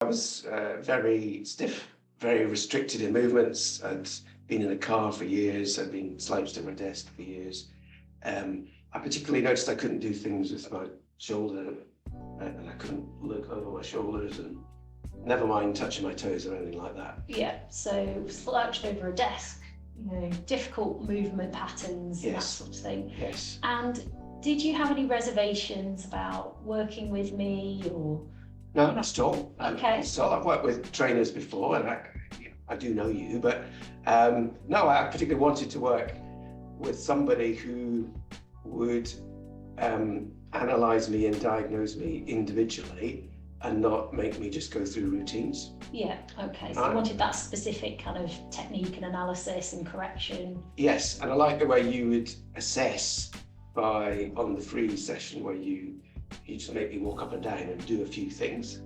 I was very stiff, very restricted in movements. I'd been in a car for years. I'd been slouched at my desk for years. I particularly noticed I couldn't do things with my shoulder, and I couldn't look over my shoulders, and never mind touching my toes or anything like that. Yeah, so slouched over a desk, difficult movement patterns and that sort of thing. Yes. And did you have any reservations about working with me or? No, not at all. Okay. So I've worked with trainers before, and I do know you, but no, I particularly wanted to work with somebody who would analyse me and diagnose me individually and not make me just go through routines. Yeah, okay. So you wanted that specific kind of technique and analysis and correction. Yes, and I like the way you would assess on the freeze session where you just make me walk up and down and do a few things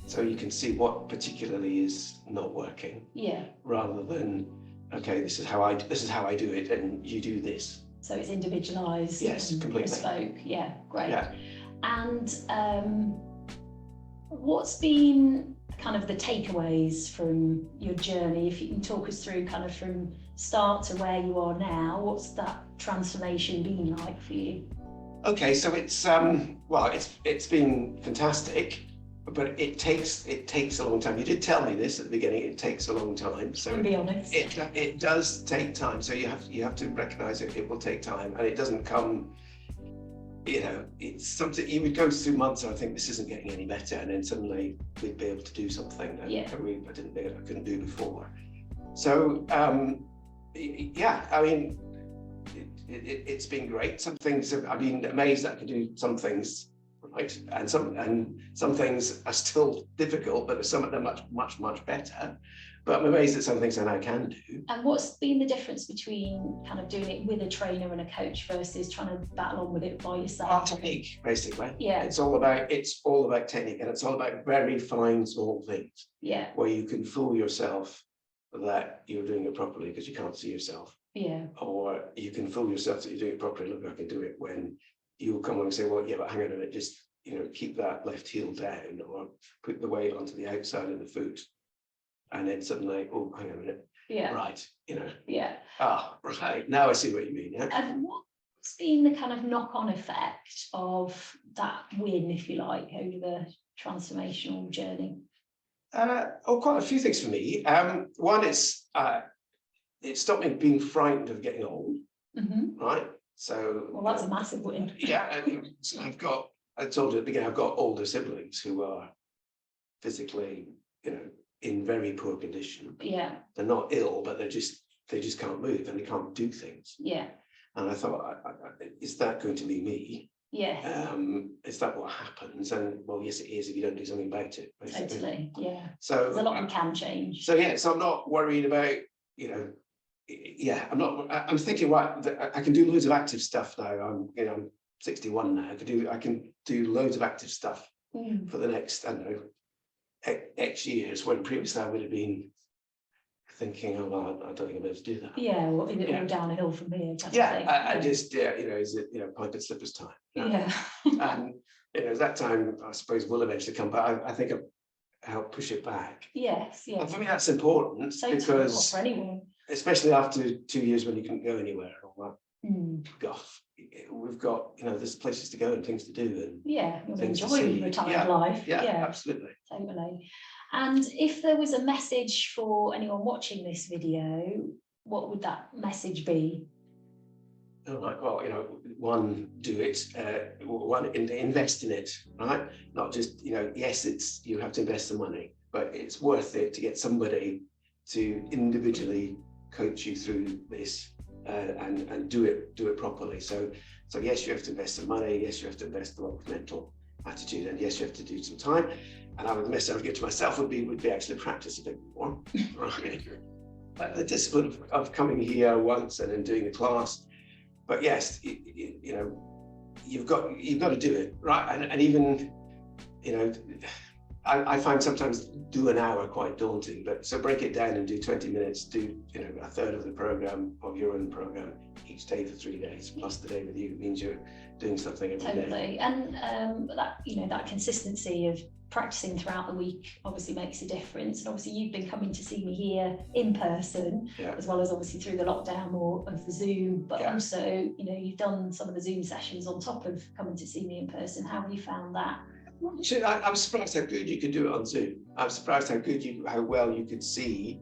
so you can see what particularly is not working. Yeah. Rather than, okay, this is how I do it and you do this. So it's individualised. Yes, completely. Bespoke. Yeah, great. Yeah. And what's been kind of the takeaways from your journey? If you can talk us through kind of from start to where you are now, what's that transformation been like for you? Okay, so it's it's been fantastic, but it takes a long time. You did tell me this at the beginning. It takes a long time. So to be honest, it does take time. So you have to recognise it will take time, and it doesn't come. It's something you would go through months. And I think this isn't getting any better, and then suddenly we'd be able to do something that I couldn't do before. So yeah, I mean. It's been great. Some things I've been amazed that I can do some things right, and some things are still difficult, but some of them much better. But I'm amazed at some things I now can do. And what's been the difference between kind of doing it with a trainer and a coach versus trying to battle on with it by yourself? Technique, basically. Yeah. It's all about technique, and it's all about very fine, small things. Yeah. Where you can fool yourself that you're doing it properly because you can't see yourself. Yeah. Or you can fool yourself that you're doing it properly. Look, I can do it, when you'll come along and say, well, yeah, but hang on a minute, just keep that left heel down, or put the weight onto the outside of the foot, and then suddenly, oh, hang on a minute. Yeah. Right. Yeah. Ah, right. Now I see what you mean. Yeah. And what's been the kind of knock-on effect of that win, if you like, over the transformational journey? Quite a few things for me. One is it stopped me being frightened of getting old. Mm-hmm. Right. So. Well, that's a massive win. Yeah. I told you at the beginning, I've got older siblings who are physically, in very poor condition. Yeah. They're not ill, but they just can't move and they can't do things. Yeah. And I thought, is that going to be me? Yes. Is that what happens? And well, yes, it is if you don't do something about it. Basically. Totally. Yeah. So there's a lot you can change. So yeah, so I'm not worried about, I'm thinking, right, I can do loads of active stuff now. I'm 61 now. I can do loads of active stuff for the next, I don't know, X years, when previously I would have been thinking, oh, well, I don't think I'm able to do that. Yeah, well, is it all downhill from here? I just, is it pipe and slippers time? Yeah. And, that time, I suppose, will eventually come, but I think I've helped push it back. Yes, yeah. And for me, that's important, so because, for anyone. Especially after 2 years when you couldn't go anywhere and all that. Gosh, we've got, there's places to go and things to do. And yeah, you'll enjoy retired life. Yeah, absolutely. Totally. And if there was a message for anyone watching this video, what would that message be? Oh, right. Well, one, do it. One, invest in it, right? Not just, yes, you have to invest the money, but it's worth it to get somebody to individually coach you through this and do it properly. So yes, you have to invest some money. Yes, you have to invest a lot of mental attitude, and yes, you have to do some time. And the message I would give to myself would be actually practice a bit more. Right? Like the discipline of coming here once and then doing the class. But yes, you've got to do it, right? And even I find sometimes do an hour quite daunting, but so break it down and do 20 minutes, do, you know, a third of the program of your own program each day for 3 days, plus the day with you means you're doing something every day. Totally. And that, you know, that consistency of practicing throughout the week obviously makes a difference. And obviously you've been coming to see me here in person, as well as obviously through the lockdown more of the Zoom, but also, you know, you've done some of the Zoom sessions on top of coming to see me in person. How have you found that? Actually, I'm surprised how good you could do it on Zoom. I'm surprised how well you could see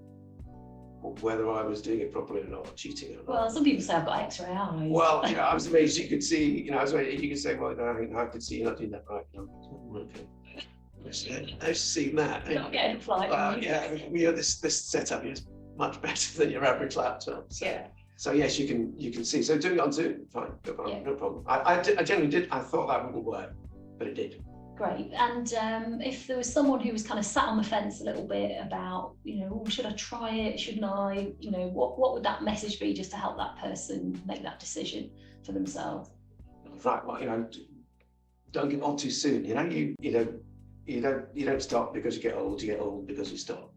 whether I was doing it properly or not, cheating or not. Well, some people say I've got X-ray eyes. Well, you know, I was amazed you could see, you know, you could say, well, no, I could see you're not doing that right. No, okay. I've seen that. Not getting flight. Yeah, you know, this setup is much better than your average laptop. So. Yeah. So yes, you can see. So doing it on Zoom, fine, no problem. I generally did. I thought that wouldn't work, but it did. Great. And if there was someone who was kind of sat on the fence a little bit about, you know, should I try it? Shouldn't I? You know, what would that message be just to help that person make that decision for themselves? Right. Well, you know, don't get on too soon. You know, you don't stop because you get old. You get old because you stop.